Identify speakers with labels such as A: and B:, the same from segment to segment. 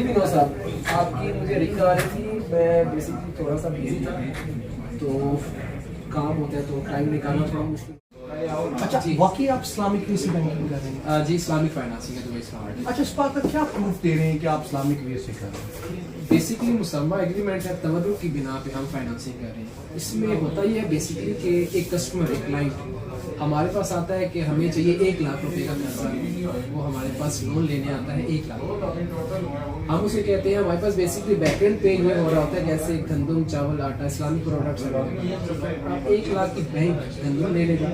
A: जी विनोद साहब, आपकी मुझे रिंग आ रही थी। मैं बेसिकली थोड़ा सा बिजी था, तो काम होता है तो टाइम निकालना थोड़ा मुश्किल।
B: अच्छा
A: जी
B: वाकई आप इस्लामिक वे से बैंकिंग कर रहे हैं?
A: जी, इस्लामिक फाइनेंसिंग है दुबई इस्लामाबाद।
B: अच्छा, इस बात का क्या प्रूफ दे रहे हैं कि आप इस्लामिक वे से कर रहे हैं?
A: बेसिकली मुसम्मा एग्रीमेंट है, तवज्जुह की बिना पे हम फाइनेंसिंग कर रहे हैं। इसमें होता ही है बेसिकली कि एक कस्टमर, एक क्लाइंट हमारे पास आता है कि हमें चाहिए 1 लाख रुपए का कर्जा, वो हमारे पास लोन लेने आता है 1 लाख। हम उसे कहते हैं, हमारे पास बेसिकली बैकएंड पे ये हो रहा होता है जैसे गंदम, चावल, आटा, इस्लामिक प्रोडक्ट्स। आप 1 लाख की बैंक गंदम ले लेगा,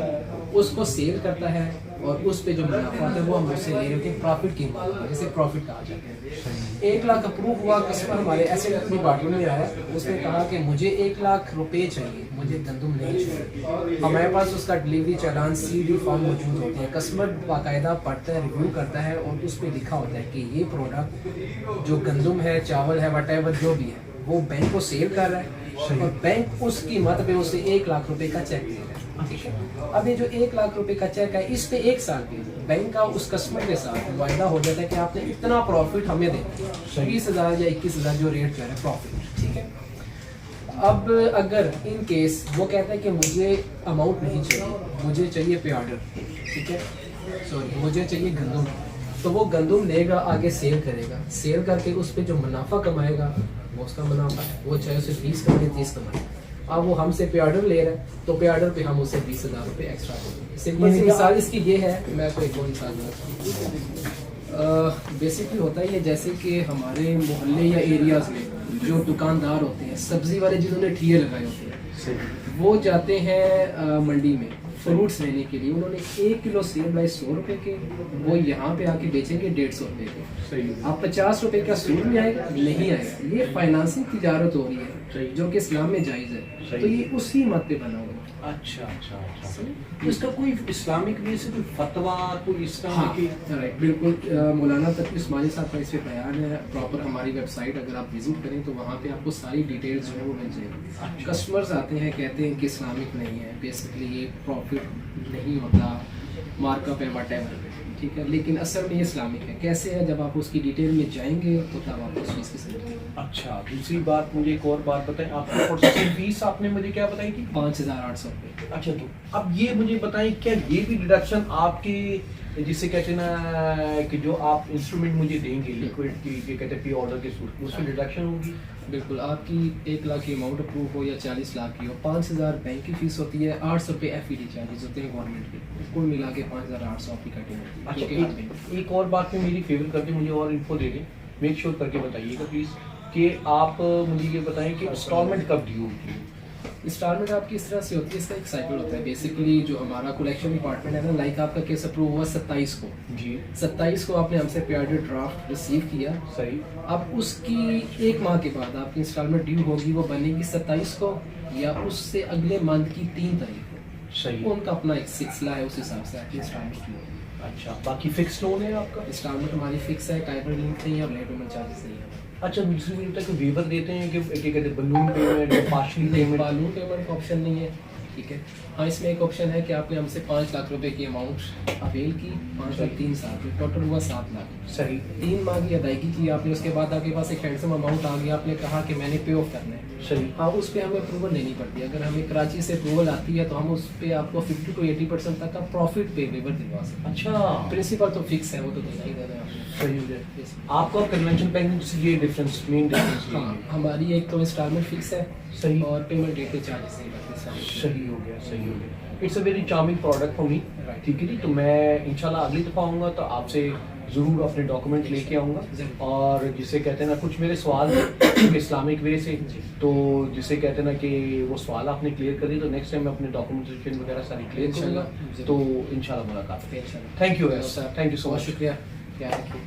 A: उसको सेल करता है और उस पे जो मुनाफा होता है वो हम उससे ले रहे हैं प्रॉफिट की मांग है, जिसे प्रॉफिट कहा जाता है। 1 लाख अप्रूव हुआ, कस्टमर हमारे एसेट डिपार्टमेंट में आया, उसने कहा कि मुझे 1 लाख रुपए चाहिए, मुझे गंदम नहीं चाहिए। हमारे पास उसका डिलीवरी चालान CD फॉर्म मौजूद होते हैं। कस्टमर बाकायदा पढ़ता है, रिव्यू करता है और उस पर लिखा होता है कि ये प्रोडक्ट जो गंदम है, चावल है, वटेवर जो भी है, वो बैंक को सेल कर रहा है और बैंक उस कीमत पे उसे 1 लाख रुपए का चेक दे रहा है। ठीक है, अब ये जो 1 लाख रुपए का चेक है, इस पे 1 साल के बैंक का उस कस्टमर के साथ वायदा हो जाता है कि आपने इतना प्रॉफिट हमें देना, 20,000 या 21,000 जो रेट जो है प्रॉफिट। ठीक है, अब अगर इन केस वो कहता है कि मुझे अमाउंट नहीं चाहिए, मुझे चाहिए पे ऑर्डर, ठीक है, सॉरी मुझे चाहिए गंदम, तो वो गंदम लेगा, आगे सेल करेगा, सेल करके उस पर जो मुनाफा कमाएगा वो उसका मुनाफा है, वो चाहे उसे 20 कमाए 30 कमाए। अब वो हमसे पे ऑर्डर ले रहा है, तो पे ऑर्डर पे हम उसे 20,000 रुपये एक्स्ट्रा देंगे। सिंपल सी मिसाल इसकी ये है, मैं कोई और मिसाल बेसिकली होता ही है जैसे कि हमारे मोहल्ले या एरियाज में जो दुकानदार होते हैं, सब्जी वाले जिन्होंने ठिये लगाए होते हैं, वो जाते हैं मंडी में फ्रूट्स लेने के लिए। उन्होंने 1 किलो सेब लाए 100 रुपए के, वो यहाँ पे आके बेचेंगे 150 रुपए के। आप 50 रुपए का सूद में आएगा नहीं आएगा। ये फाइनेंसिंग तिजारत हो रही है जो कि इस्लाम में जायज़ है, तो ये उसी मत पे बना हुआ है।
B: अच्छा अच्छा अच्छा, तो इसका कोई इस्लामिक वे से कोई फतवा, कोई इस तरह की?
A: राइट, बिल्कुल। मौलाना तकी उस्मानी साहब का इस पे बयान है प्रॉपर। हमारी वेबसाइट अगर आप विजिट करें तो वहाँ पे आपको सारी डिटेल्स जो है वो मिल जाएगी। कस्टमर्स आते हैं, कहते हैं कि इस्लामिक नहीं है, बेसिकली ये प्रॉफिट नहीं होता, मार्कअप है वटेवर, ठीक है, लेकिन असल में ये इस्लामिक है। कैसे है, जब आप उसकी डिटेल में जाएंगे तो तब आप उस चीज़ की समझेंगे।
B: अच्छा, दूसरी बात, मुझे एक और बात बताएं, आपकी प्रोसेसिंग फीस आपने मुझे क्या बताई थी?
A: 5,800 रुपये।
B: अच्छा, तो अब ये मुझे बताएं, क्या ये भी डिडक्शन आपकी, जिसे कहते हैं ना कि जो आप इंस्ट्रूमेंट मुझे देंगे लिक्विड की, ये कहते हैं पे ऑर्डर के सूट, उसमें डिडक्शन होगी?
A: बिल्कुल, आपकी 1 लाख की अमाउंट अप्रूव हो या 40 लाख की हो, 5,000 बैंक की फीस होती है, 800 रुपये FED चार्जेस होते हैं गवर्नमेंट के, कुल मिला के 5,800 आपकी कटिंग होती है।
B: अच्छा, एक और बात में मेरी फेवर करके मुझे और इन्फो दे दें, मेक श्योर करके बताइएगा प्लीज़ कि आप मुझे ये बताएं कि इंस्टॉलमेंट कब ड्यू होती है?
A: इंस्टॉलमेंट आपकी इस तरह से होती है, इसका एक साइकिल होता है। बेसिकली जो हमारा कलेक्शन डिपार्टमेंट है ना, लाइक आपका केस अप्रूव हुआ 27 को
B: जी,
A: 27 को आपने हमसे पे ऑर्डर ड्राफ्ट रिसीव किया,
B: सही।
A: अब उसकी 1 माह के बाद आपकी इंस्टॉलमेंट ड्यू होगी, वो बनेगी 27 को या उससे अगले मंथ की 3 तारीख को।
B: सही,
A: उनका अपना एक सिलसिला है, उस हिसाब से आपकी इंस्टॉलमेंट ड्यू होगी।
B: अच्छा, बाकी फिक्स लोन है आपका?
A: इंस्टॉलमेंट हमारी फिक्स है, काइबर लिंक नहीं है और लेट पेमेंट चार्जेस नहीं है।
B: अच्छा, दूसरी मुझे बताया कि वेवर देते हैं कि क्या कहते हैं, बलून पेमेंट या पार्शली पेमेंट?
A: बालू पेमेंट का ऑप्शन नहीं है, ठीक है। हाँ, इसमें एक ऑप्शन है कि आपने हमसे 5 लाख रुपए की अमाउंट अवेल की, 5 लाख 3 साल में टोटल हुआ 7 लाख।
B: सही,
A: 3 माह की अदायगी की आपने, उसके बाद आपके पास एक हैंडसम अमाउंट आ गया, आपने कहा कि मैंने पे ऑफ करना है।
B: सही,
A: हाँ, उस पर हमें अप्रूवल लेनी पड़ती है। अगर हमें कराची से अप्रूवल आती है तो हम उस पर आपको 50 to 80% तक का प्रॉफिट पे वेवर दिलवा सकते हैं।
B: अच्छा,
A: प्रिंसिपल तो फिक्स है, वो तो देना ही देना है आपने।
B: सही हो गया। आपका कन्वेंशन बैंक से ये डिफरेंस, मेन डिफरेंस ये
A: हाँ,
B: है।
A: हमारी एक तो इंस्टॉलमेंट फिक्स है,
B: सही,
A: और पेमेंट डेट के चार्जेस नहीं लगते सारे।
B: सही हो गया, सही हो गया। It's a very charming product for me,
A: Right.
B: ठीक है जी। तो मैं इंशाल्लाह अगली दफ़ा आऊँगा तो आपसे ज़रूर अपने डॉक्यूमेंट लेके आऊँगा, और जिसे कहते हैं ना, कुछ मेरे सवाल थे इस्लामिक वे से, तो जिसे कहते हैं ना कि वो सवाल आपने क्लियर कर दिए, तो नेक्स्ट टाइम मैं अपने डॉक्यूमेंटेशन वगैरह सारी क्लियर करूँगा, तो इंशाल्लाह मुलाकात। Thank you, thank you so much,
A: शुक्रिया, क्या है।